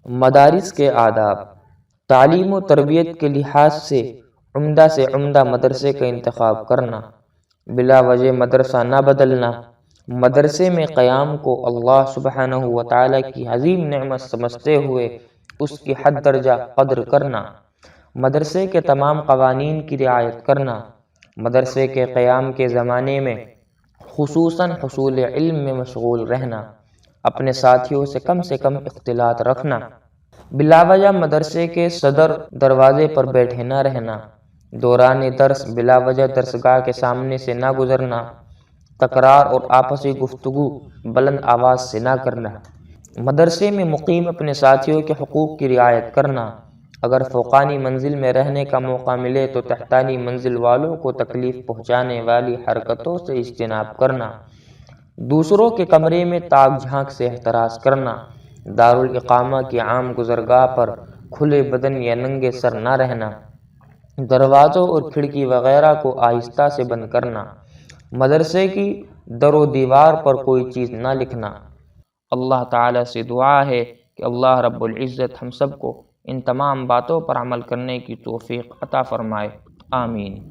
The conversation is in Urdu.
مدارس کے آداب۔ تعلیم و تربیت کے لحاظ سے عمدہ مدرسے کا انتخاب کرنا، بلا وجہ مدرسہ نہ بدلنا، مدرسے میں قیام کو اللہ سبحانہ و تعالیٰ کی عظیم نعمت سمجھتے ہوئے اس کی حد درجہ قدر کرنا، مدرسے کے تمام قوانین کی رعایت کرنا، مدرسے کے قیام کے زمانے میں خصوصاً حصول علم میں مشغول رہنا، اپنے ساتھیوں سے کم اختلاط رکھنا، بلا وجہ مدرسے کے صدر دروازے پر بیٹھے نہ رہنا، دوران درس بلا وجہ درسگاہ کے سامنے سے نہ گزرنا، تکرار اور آپسی گفتگو بلند آواز سے نہ کرنا، مدرسے میں مقیم اپنے ساتھیوں کے حقوق کی رعایت کرنا، اگر فوقانی منزل میں رہنے کا موقع ملے تو تحتانی منزل والوں کو تکلیف پہنچانے والی حرکتوں سے اجتناب کرنا، دوسروں کے کمرے میں تاک جھانک سے احتراز کرنا، دارالاقامہ کی عام گزرگاہ پر کھلے بدن یا ننگے سر نہ رہنا، دروازوں اور کھڑکی وغیرہ کو آہستہ سے بند کرنا، مدرسے کی در و دیوار پر کوئی چیز نہ لکھنا۔ اللہ تعالیٰ سے دعا ہے کہ اللہ رب العزت ہم سب کو ان تمام باتوں پر عمل کرنے کی توفیق عطا فرمائے، آمین۔